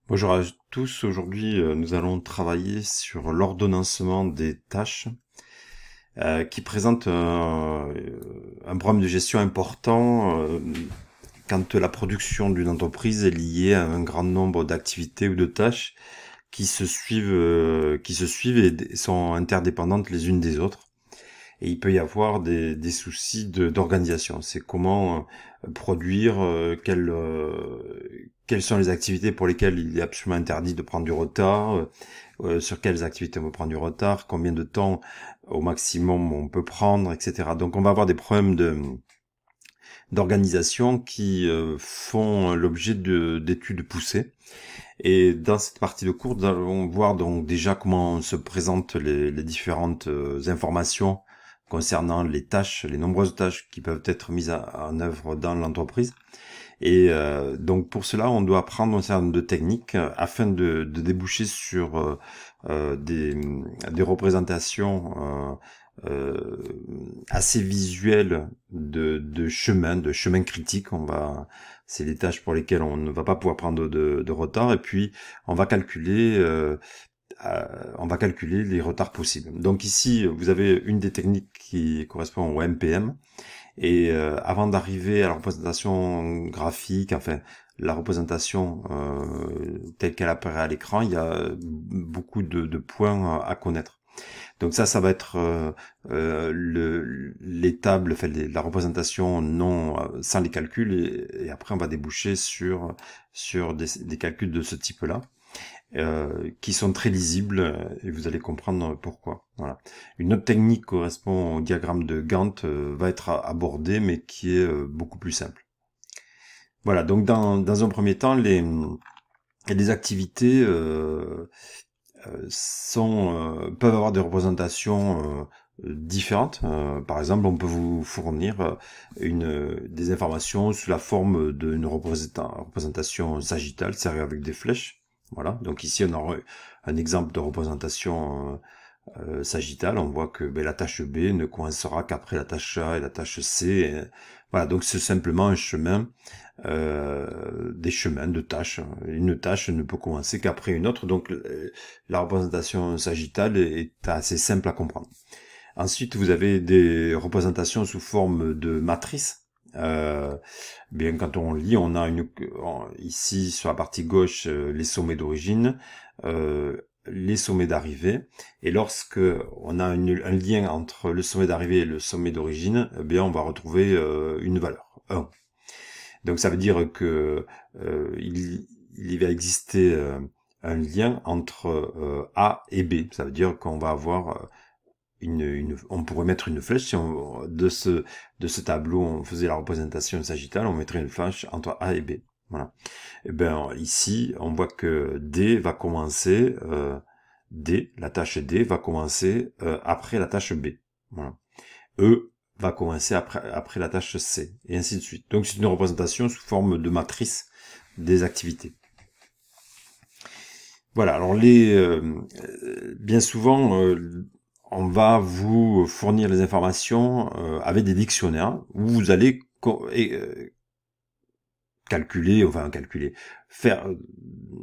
Bonjour à tous, aujourd'hui nous allons travailler sur l'ordonnancement des tâches qui présente un problème de gestion important quand la production d'une entreprise est liée à un grand nombre d'activités ou de tâches qui se suivent et sont interdépendantes les unes des autres. Et il peut y avoir des soucis d'organisation. C'est comment produire, quelles sont les activités pour lesquelles il est absolument interdit de prendre du retard, sur quelles activités on peut prendre du retard, combien de temps au maximum on peut prendre, etc. Donc on va avoir des problèmes d'organisation qui font l'objet d'études poussées. Et dans cette partie de cours, nous allons voir donc déjà comment se présentent les différentes informations concernant les tâches, les nombreuses tâches qui peuvent être mises en œuvre dans l'entreprise. Et donc pour cela, on doit apprendre un certain nombre de techniques afin de déboucher sur des représentations assez visuelles de chemins critiques. C'est les tâches pour lesquelles on ne va pas pouvoir prendre de retard. Et puis on va calculer les retards possibles. Donc ici, vous avez une des techniques qui correspond au MPM. Et avant d'arriver à la représentation graphique, enfin la représentation telle qu'elle apparaît à l'écran, il y a beaucoup de points à connaître. Donc ça va être les tables, enfin la représentation non sans les calculs, et après on va déboucher sur des calculs de ce type-là. Qui sont très lisibles et vous allez comprendre pourquoi. Voilà. Une autre technique correspond au diagramme de Gantt, va être abordée mais qui est beaucoup plus simple. Voilà, donc dans un premier temps, les activités peuvent avoir des représentations différentes. Par exemple, on peut vous fournir des informations sous la forme d'une représentation sagittale, serrée avec des flèches. Voilà, donc ici on aura un exemple de représentation sagittale. On voit que la tâche B ne coincera qu'après la tâche A et la tâche C. Voilà, donc c'est simplement un chemin, des chemins de tâches. Une tâche ne peut commencer qu'après une autre, donc la représentation sagittale est assez simple à comprendre. Ensuite, vous avez des représentations sous forme de matrice. Bien quand on lit, on a ici sur la partie gauche les sommets d'origine, les sommets d'arrivée, et lorsque on a un lien entre le sommet d'arrivée et le sommet d'origine, on va retrouver une valeur 1. Donc ça veut dire que il va exister un lien entre A et B. Ça veut dire qu'on va avoir on pourrait mettre une flèche si de ce tableau on faisait la représentation sagittale, on mettrait une flèche entre A et B. Voilà. Et ici on voit que D va commencer la tâche D va commencer après la tâche B. Voilà. E va commencer après la tâche C, et ainsi de suite. Donc c'est une représentation sous forme de matrice des activités. Voilà, alors bien souvent on va vous fournir les informations avec des dictionnaires où vous allez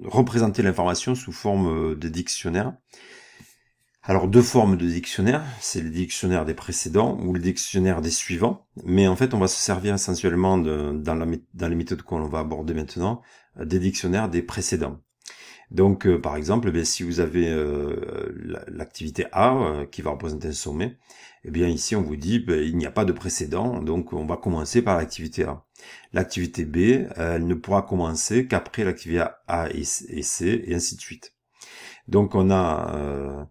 représenter l'information sous forme de dictionnaire. Alors deux formes de dictionnaires, c'est le dictionnaire des précédents ou le dictionnaire des suivants, mais en fait on va se servir essentiellement dans les méthodes qu'on va aborder maintenant, des dictionnaires des précédents. Donc par exemple, si vous avez l'activité A qui va représenter un sommet, ici on vous dit il n'y a pas de précédent, donc on va commencer par l'activité A. L'activité B, elle ne pourra commencer qu'après l'activité A et C, et ainsi de suite. Donc on a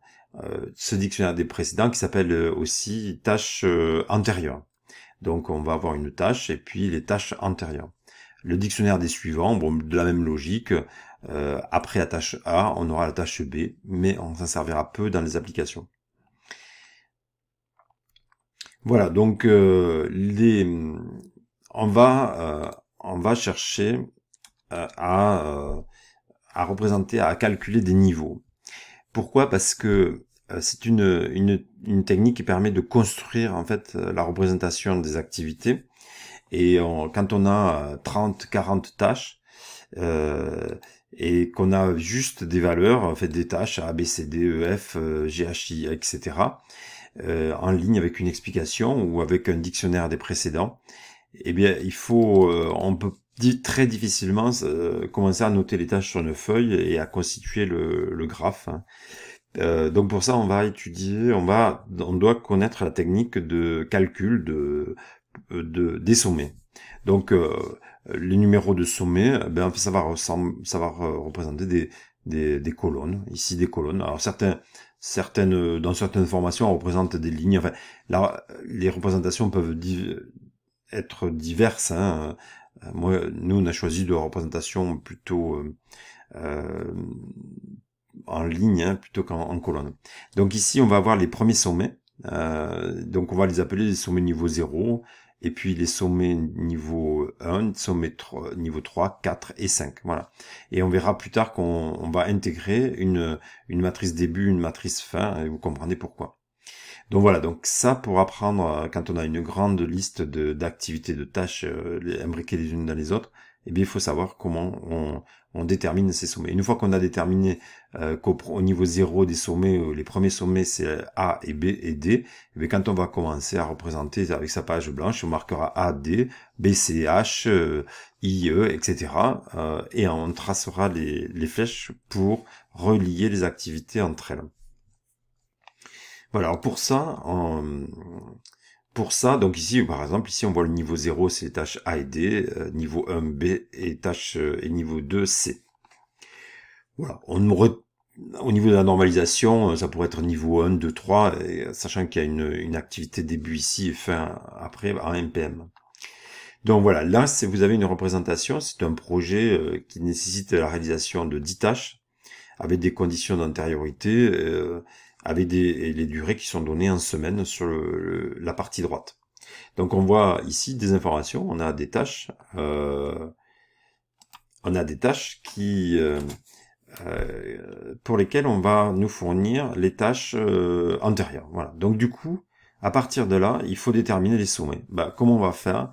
ce dictionnaire des précédents qui s'appelle aussi tâches antérieures. Donc on va avoir une tâche et puis les tâches antérieures. Le dictionnaire des suivants, de la même logique, après la tâche A, on aura la tâche B, mais on s'en servira peu dans les applications. Voilà, donc on va chercher à représenter, à calculer des niveaux. Pourquoi? Parce que c'est une technique qui permet de construire en fait la représentation des activités. Et quand on a 30, 40 tâches, et qu'on a juste des valeurs, en fait des tâches A, B, C, D, E, F, G, H, I, etc. En ligne avec une explication ou avec un dictionnaire des précédents, eh bien il faut, on peut très difficilement commencer à noter les tâches sur une feuille et à constituer le graphe, hein. Donc pour ça, on va étudier, on doit connaître la technique de calcul des sommets. Donc les numéros de sommets, ben ça va représenter des colonnes. Ici des colonnes. Alors dans certaines formations, on représente des lignes. Enfin, là, les représentations peuvent être diverses, hein. Nous, on a choisi de représentation plutôt en ligne, hein, plutôt qu'en colonne. Donc ici, on va avoir les premiers sommets. Donc on va les appeler les sommets niveau 0, et puis les sommets niveau 1, sommets niveau 3, 4 et 5. Voilà. Et on verra plus tard qu'on va intégrer une matrice début, une matrice fin, et vous comprendrez pourquoi. Donc voilà, donc ça pour apprendre, quand on a une grande liste d'activités, de tâches imbriquées les unes dans les autres, eh bien il faut savoir comment on détermine ces sommets. Une fois qu'on a déterminé qu'au niveau 0 des sommets, les premiers sommets c'est A et B et D, eh bien quand on va commencer à représenter avec sa page blanche, on marquera A, D, B, C, H, I, E, etc. Et on tracera les flèches pour relier les activités entre elles. Voilà, alors pour ça, donc ici, par exemple, ici on voit le niveau 0, c'est les tâches A et D, niveau 1, B, et niveau 2, C. Voilà, au niveau de la normalisation, ça pourrait être niveau 1, 2, 3, sachant qu'il y a une activité début ici et fin après en MPM. Donc voilà, là, vous avez une représentation, c'est un projet qui nécessite la réalisation de 10 tâches, avec des conditions d'antériorité, avec les durées qui sont données en semaine sur la partie droite. Donc on voit ici des informations, on a des tâches qui pour lesquelles on va nous fournir les tâches antérieures. Voilà. Donc du coup, à partir de là, il faut déterminer les sommets. Comment on va faire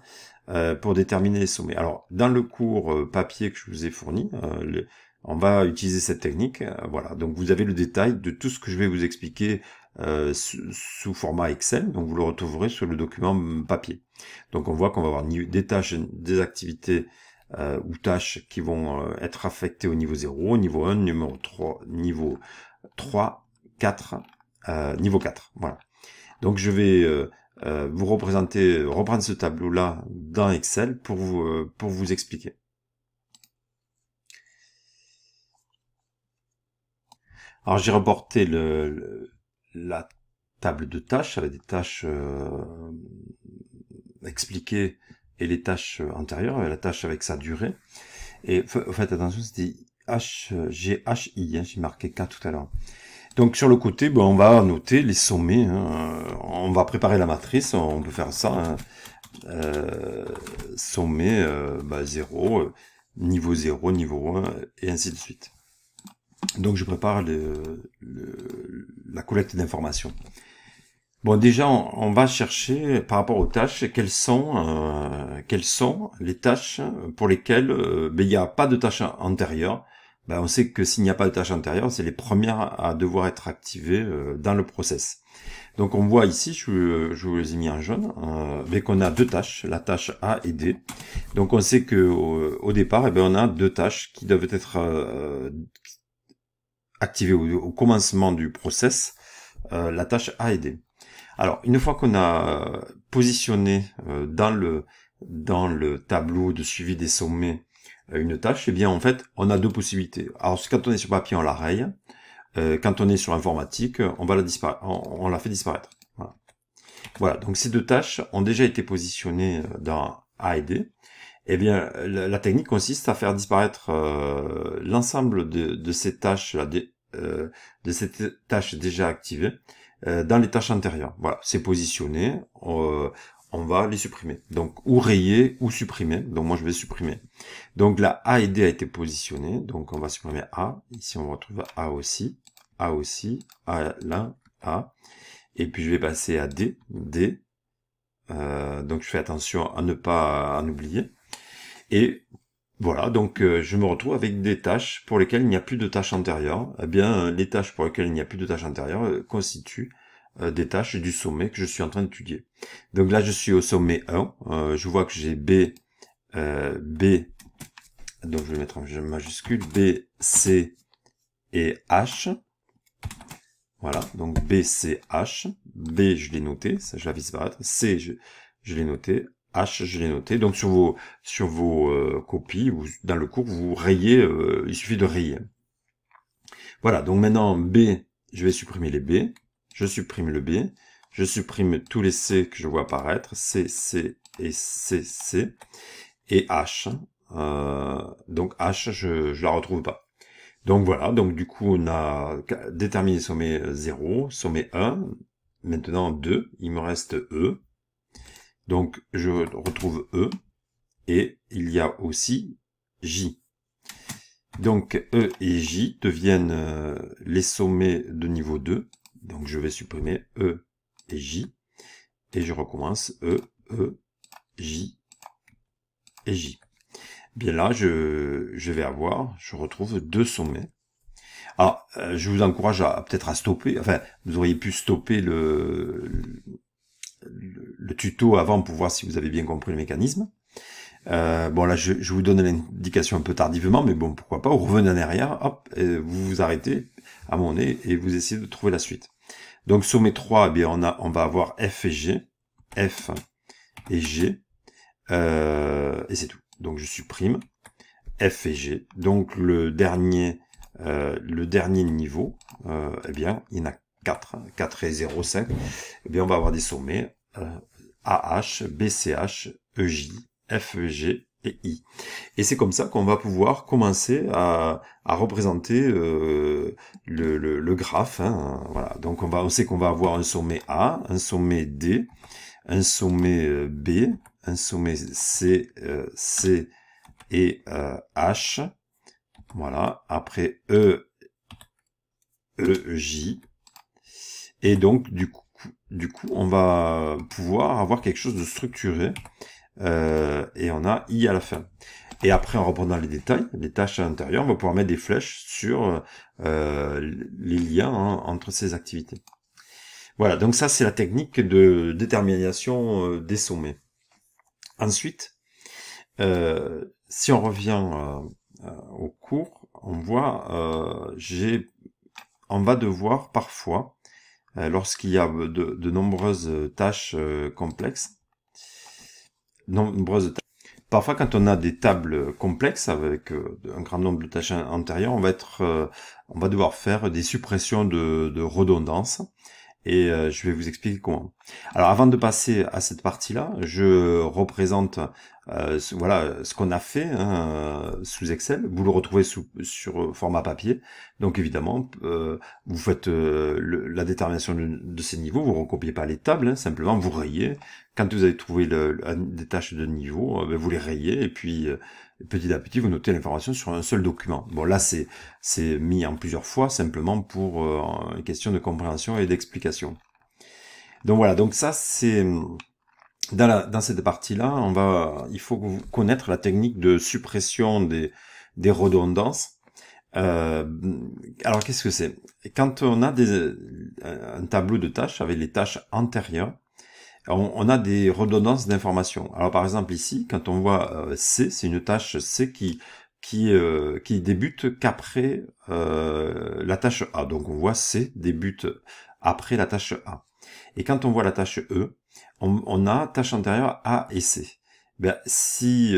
pour déterminer les sommets? Alors dans le cours papier que je vous ai fourni, on va utiliser cette technique. Voilà, donc vous avez le détail de tout ce que je vais vous expliquer sous format Excel. Donc vous le retrouverez sur le document papier. Donc on voit qu'on va avoir des tâches, des activités ou tâches qui vont être affectées au niveau 0, niveau 1, niveau 3, niveau 3, 4, niveau 4. Voilà. Donc je vais reprendre ce tableau-là dans Excel pour vous expliquer. Alors j'ai reporté la table de tâches avec des tâches expliquées et les tâches antérieures, la tâche avec sa durée. Et faites attention, c'était GHI, hein, j'ai marqué K tout à l'heure. Donc sur le côté, on va noter les sommets, hein, on va préparer la matrice, on peut faire ça, hein, sommet 0, niveau 0, niveau 1, et ainsi de suite. Donc je prépare la collecte d'informations. Bon, déjà, on va chercher par rapport aux tâches quelles sont les tâches pour lesquelles il n'y a pas de tâche antérieure. On sait que s'il n'y a pas de tâche antérieure, c'est les premières à devoir être activées dans le process. Donc on voit ici, je vous les ai mis en jaune, qu'on a deux tâches, la tâche A et D. Donc on sait que au départ, on a deux tâches qui doivent être activées au commencement du process, la tâche A et D. Alors, une fois qu'on a positionné dans le tableau de suivi des sommets une tâche, en fait, on a deux possibilités. Alors, quand on est sur papier, on la raye. Quand on est sur informatique, on la fait disparaître. Voilà, donc ces deux tâches ont déjà été positionnées dans A et D. La technique consiste à faire disparaître l'ensemble de ces tâches déjà activées dans les tâches antérieures. Voilà, c'est positionné, on va les supprimer. Donc, ou rayer, ou supprimer. Donc, moi, je vais supprimer. Donc, la A et D a été positionnée. Donc, on va supprimer A. Ici, on retrouve A aussi, A là, A. Et puis, je vais passer à D, D. Donc, je fais attention à ne pas en oublier. Et Voilà, donc je me retrouve avec des tâches pour lesquelles il n'y a plus de tâches antérieures. Eh bien, les tâches pour lesquelles il n'y a plus de tâches antérieures constituent des tâches du sommet que je suis en train d'étudier. Donc là, je suis au sommet 1. Je vois que j'ai B, donc je vais mettre en majuscule, B, C et H. Voilà, donc B, C, H. B, je l'ai noté, ça je la vis disparaître. C, je l'ai noté. H, je l'ai noté. Donc sur vos copies ou dans le cours, vous rayez, il suffit de rayer. Voilà, donc maintenant B, je vais supprimer les B. Je supprime le B. Je supprime tous les C que je vois apparaître. C, C et C, C. Et H. Donc H, je la retrouve pas. Donc voilà, donc du coup on a déterminé sommet 0, sommet 1, maintenant 2, il me reste E. Donc je retrouve E, et il y a aussi J. Donc E et J deviennent les sommets de niveau 2, donc je vais supprimer E et J, et je recommence E, J et J. Bien là, je retrouve 2 sommets. Alors, je vous encourage à peut-être à stopper, enfin, vous auriez pu stopper le tuto avant pour voir si vous avez bien compris le mécanisme. Bon là, je vous donne l'indication un peu tardivement, mais bon, pourquoi pas, vous revenez en arrière, hop, vous vous arrêtez à mon nez et vous essayez de trouver la suite. Donc, sommet 3, eh bien, on va avoir F et G, F et G, et c'est tout. Donc, je supprime F et G. Donc, le dernier niveau, eh bien, il y en a 4 et 0, 5. Eh bien, on va avoir des sommets AH, BCH, EJ, FEG et I. Et c'est comme ça qu'on va pouvoir commencer à représenter le graphe. Hein, voilà. Donc, on sait qu'on va avoir un sommet A, un sommet D, un sommet B, un sommet C, C et H. Voilà, après E, J. Et donc, du coup, on va pouvoir avoir quelque chose de structuré. Et on a I à la fin. Et après, en reprenant les détails, les tâches à l'intérieur, on va pouvoir mettre des flèches sur les liens entre ces activités. Voilà, donc ça, c'est la technique de détermination des sommets. Ensuite, si on revient au cours, on voit, on va devoir parfois, lorsqu'il y a de nombreuses tâches complexes, parfois quand on a des tables complexes avec un grand nombre de tâches antérieures, on va devoir faire des suppressions de redondance. Et je vais vous expliquer comment. Alors avant de passer à cette partie-là, je représente voilà ce qu'on a fait sous Excel. Vous le retrouvez sur format papier. Donc évidemment, vous faites la détermination de ces niveaux. Vous ne recopiez pas les tables, simplement vous rayez. Quand vous avez trouvé des tâches de niveau, ben, vous les rayez et puis petit à petit vous notez l'information sur un seul document. Bon là c'est mis en plusieurs fois simplement pour une question de compréhension et d'explication. Donc voilà, donc ça c'est dans cette partie-là, il faut connaître la technique de suppression des redondances. Alors qu'est-ce que c'est? Quand on a un tableau de tâches avec les tâches antérieures, on a des redondances d'informations. Alors par exemple ici, quand on voit C, c'est une tâche C qui débute qu'après la tâche A. Donc on voit C débute après la tâche A. Et quand on voit la tâche E, on a tâche antérieure A et C. Ben, si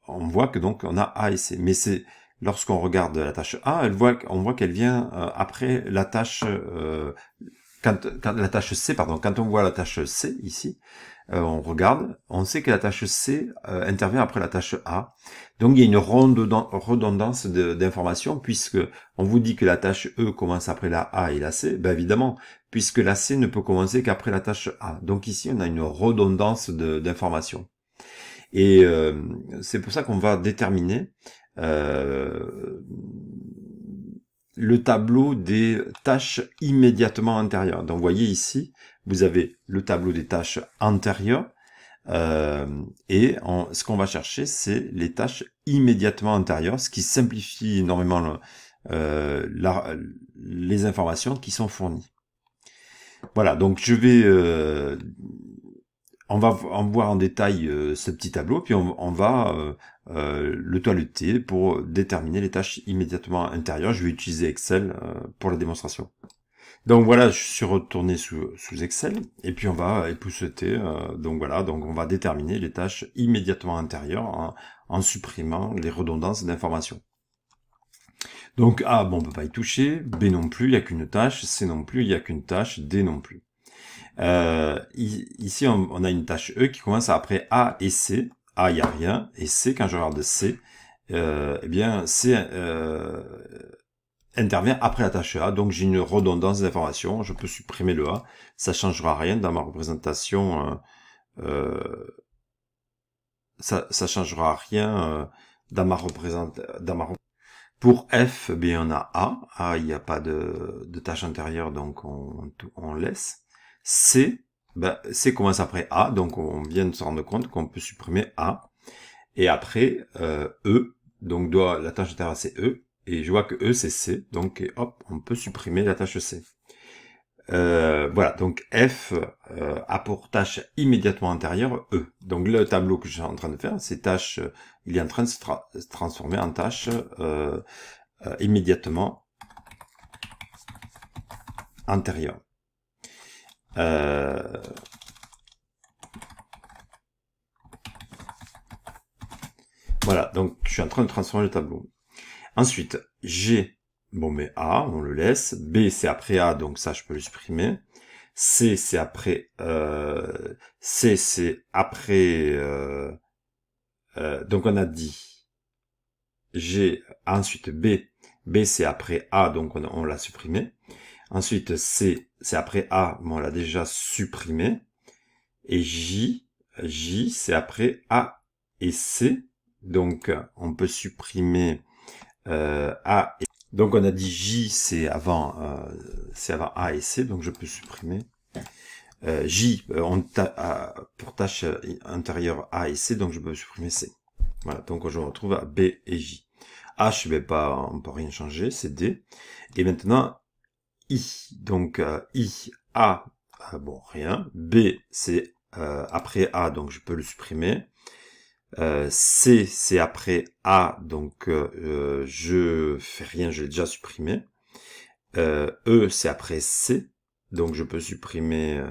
on voit que donc on a A et C, mais c'est lorsqu'on regarde la tâche A, on voit qu'elle vient après la tâche quand la tâche C, pardon, quand on voit la tâche C ici, on regarde, on sait que la tâche C intervient après la tâche A. Donc il y a une redondance d'informations puisque on vous dit que la tâche E commence après la A et la C. Ben évidemment, puisque la C ne peut commencer qu'après la tâche A. Donc ici on a une redondance d'informations. Et c'est pour ça qu'on va déterminer le tableau des tâches immédiatement antérieures. Donc vous voyez ici, vous avez le tableau des tâches antérieures Ce qu'on va chercher, c'est les tâches immédiatement antérieures, ce qui simplifie énormément les informations qui sont fournies. Voilà, donc je vais... on va en voir en détail ce petit tableau, puis on va le toiletter pour déterminer les tâches immédiatement antérieures. Je vais utiliser Excel pour la démonstration. Donc voilà, je suis retourné sous Excel, et puis on va épousseter, donc voilà, donc on va déterminer les tâches immédiatement antérieures en supprimant les redondances d'informations. Donc A, bon, on peut pas y toucher, B non plus, il n'y a qu'une tâche, C non plus, il n'y a qu'une tâche, D non plus. Ici, on a une tâche E qui commence après A et C. A, il n'y a rien, et C, quand je regarde C, eh bien, C intervient après la tâche A, donc j'ai une redondance d'informations, je peux supprimer le A, ça changera rien dans ma représentation, ça changera rien dans ma représentation. Pour F, bien on a A, il n'y a pas de tâche antérieure, donc on laisse. C, C commence après A, donc on vient de se rendre compte qu'on peut supprimer A. Et après, E, donc la tâche antérieure c'est E, et je vois que E c'est C, donc hop, on peut supprimer la tâche C. Voilà, donc F a pour tâche immédiatement antérieure E. Donc le tableau que je suis en train de faire, c'est tâche, il est en train de se transformer en tâche immédiatement antérieure. Voilà, donc je suis en train de transformer le tableau. Ensuite, G, bon mais A, on le laisse. B, c'est après A, donc ça je peux le supprimer. C, c'est après... C, c'est après... donc on a dit G, ensuite B. B, c'est après A, donc on l'a supprimé. Ensuite, C, c'est après A, mais on l'a déjà supprimé. Et J, c'est après A et C. Donc, on peut supprimer A et C. Donc, on a dit J, c'est avant A et C, donc je peux supprimer. J, pour tâche intérieure A et C, donc je peux supprimer C. Voilà, donc je retrouve à B et J. H, on peut rien changer, c'est D. Et maintenant, I, donc I, A, bon, rien. B, c'est après A, donc je peux le supprimer. C, c'est après A, donc je fais rien, je l'ai déjà supprimé. E, c'est après C, donc je peux supprimer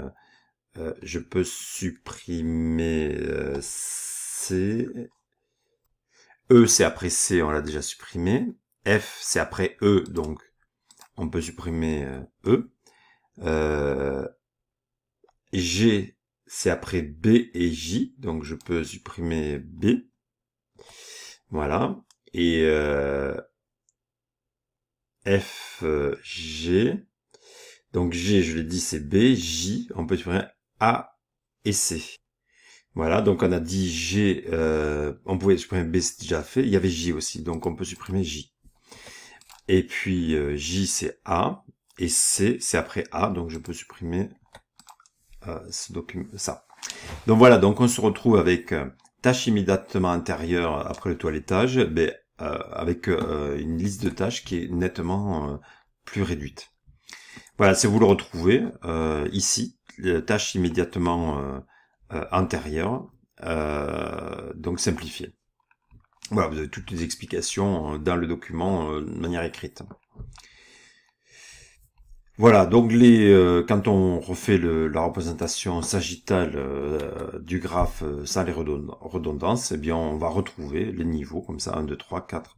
C. E, c'est après C, on l'a déjà supprimé. F, c'est après E, donc on peut supprimer E. G, c'est après B et J, donc je peux supprimer B. Voilà. Et F, G. Donc G, je l'ai dit, c'est B. J, on peut supprimer A et C. Voilà, donc on a dit G, on pouvait supprimer B, c'est déjà fait. Il y avait J aussi, donc on peut supprimer J. Et puis J, c'est A. Et C, c'est après A, donc je peux supprimer ce document, ça. Donc voilà, donc on se retrouve avec tâche immédiatement antérieure après le toilettage, avec une liste de tâches qui est nettement plus réduite. Voilà, si vous le retrouvez ici, tâche immédiatement antérieure, donc simplifiée. Voilà, vous avez toutes les explications dans le document de manière écrite. Voilà, donc quand on refait la représentation sagittale du graphe sans les redondances, eh bien on va retrouver les niveaux comme ça, 1, 2, 3, 4.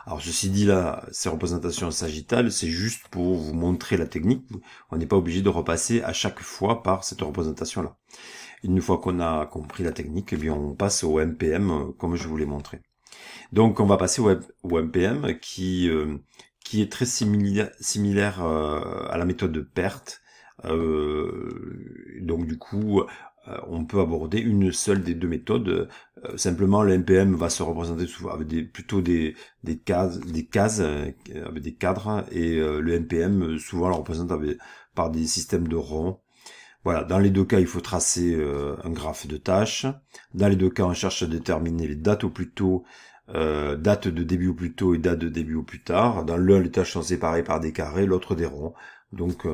Alors ceci dit là, ces représentations sagittales, c'est juste pour vous montrer la technique. On n'est pas obligé de repasser à chaque fois par cette représentation-là. Une fois qu'on a compris la technique, eh bien on passe au MPM comme je vous l'ai montré. Donc on va passer au MPM qui est très similaire à la méthode de perte. Donc du coup, on peut aborder une seule des deux méthodes. Simplement, le MPM va se représenter souvent avec plutôt des cases avec des cadres, et le MPM souvent le représente par des systèmes de ronds. Voilà, dans les deux cas, il faut tracer un graphe de tâches. Dans les deux cas, on cherche à déterminer les dates au plus tôt, date de début au plus tôt et date de début au plus tard. Dans l'un, les tâches sont séparées par des carrés, l'autre des ronds. Donc,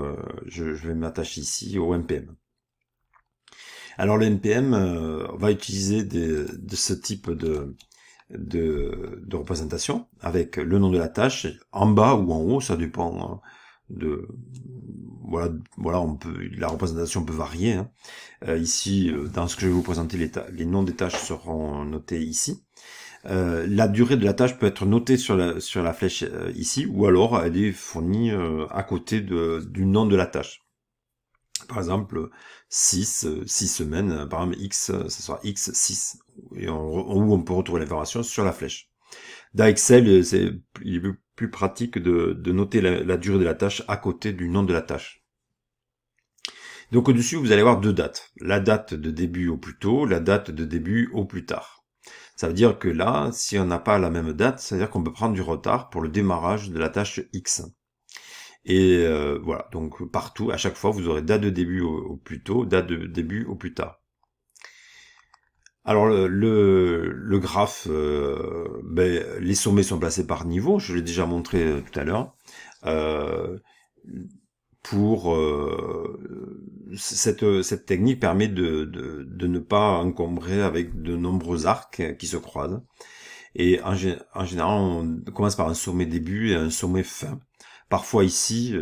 je vais m'attacher ici au NPM. Alors, le NPM va utiliser de ce type de représentation avec le nom de la tâche en bas ou en haut, ça dépend de voilà, la représentation peut varier. Hein. Ici, dans ce que je vais vous présenter, les noms des tâches seront notés ici. La durée de la tâche peut être notée sur la flèche ici, ou alors elle est fournie à côté du nom de la tâche. Par exemple, 6 semaines, par exemple X, ça sera X6, et où on peut retrouver l'information sur la flèche. Dans Excel, il est plus pratique de noter la durée de la tâche à côté du nom de la tâche. Donc au-dessus, vous allez avoir deux dates. La date de début au plus tôt, la date de début au plus tard. Ça veut dire que là, si on n'a pas la même date, ça veut dire qu'on peut prendre du retard pour le démarrage de la tâche X. Et voilà, donc partout, à chaque fois, vous aurez date de début au plus tôt, date de début au plus tard. Alors le graphe, les sommets sont placés par niveau, je l'ai déjà montré tout à l'heure. Pour cette technique permet de ne pas encombrer avec de nombreux arcs qui se croisent. Et en général, on commence par un sommet début et un sommet fin. Parfois ici,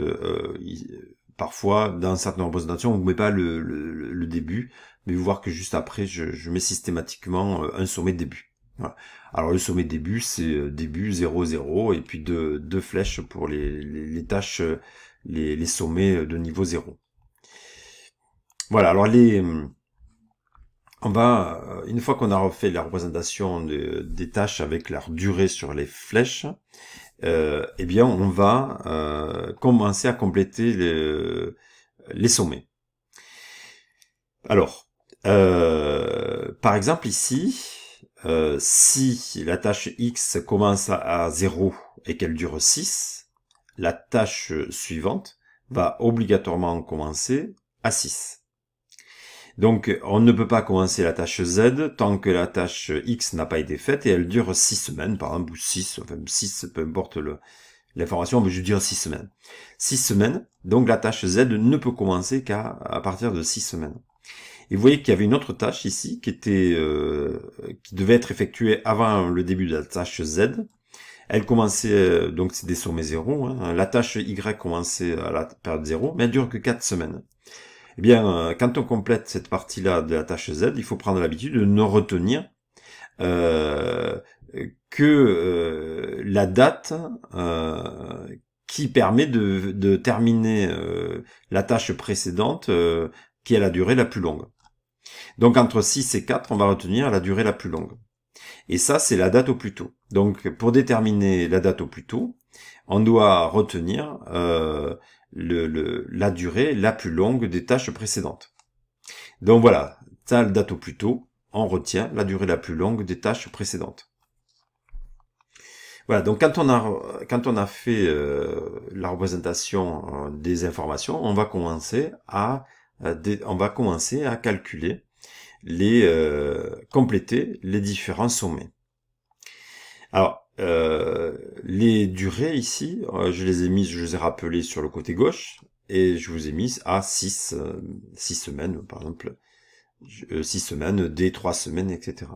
parfois dans certaines représentations, on ne met pas le début, mais vous voir que juste après, je mets systématiquement un sommet début. Voilà. Alors le sommet début, c'est début 0, 0, et puis deux flèches pour les tâches, les sommets de niveau 0. Voilà, alors on va, une fois qu'on a refait la représentation des tâches avec leur durée sur les flèches, eh bien on va commencer à compléter les sommets. Alors, par exemple ici, si la tâche X commence à 0 et qu'elle dure 6, la tâche suivante va obligatoirement commencer à 6. Donc, on ne peut pas commencer la tâche Z tant que la tâche X n'a pas été faite et elle dure 6 semaines, par exemple, ou 6, enfin 6, peu importe l'information, mais je dirais 6 semaines. 6 semaines, donc la tâche Z ne peut commencer qu'à partir de 6 semaines. Et vous voyez qu'il y avait une autre tâche ici qui devait être effectuée avant le début de la tâche Z. Elle commençait, donc c'est des sommets 0, hein. La tâche Y commençait à la période 0, mais elle dure que 4 semaines. Eh bien, quand on complète cette partie-là de la tâche Z, il faut prendre l'habitude de ne retenir que la date qui permet de terminer la tâche précédente qui a la durée la plus longue. Donc entre 6 et 4, on va retenir la durée la plus longue. Et ça, c'est la date au plus tôt. Donc pour déterminer la date au plus tôt, on doit retenir la durée la plus longue des tâches précédentes. Donc voilà, ça, la date au plus tôt, on retient la durée la plus longue des tâches précédentes. Voilà, donc quand on a fait la représentation des informations, on va commencer à calculer compléter les différents sommets. Alors, les durées ici, je les ai rappelées sur le côté gauche, et je vous ai mis à 6 semaines, par exemple, 6 semaines, des 3 semaines, etc.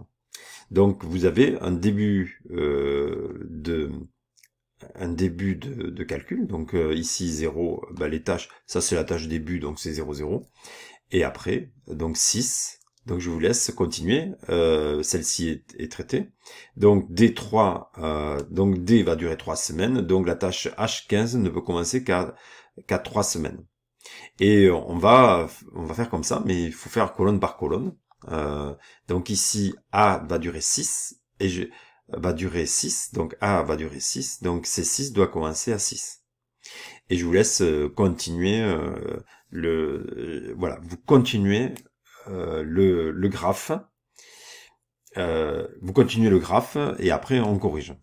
Donc, vous avez un début de calcul. Donc, ici, 0, les tâches, ça c'est la tâche début, donc c'est 0, 0. Et après, donc 6, donc je vous laisse continuer, celle-ci est traitée. Donc D3, donc D va durer 3 semaines, donc la tâche H15 ne peut commencer qu'à 3 semaines. Et on va faire comme ça, mais il faut faire colonne par colonne. Donc ici A va durer 6, et va durer 6, donc A va durer 6, donc C6 doit commencer à 6. Et je vous laisse continuer voilà, vous continuez le graphe. Vous continuez le graphe et après on corrige.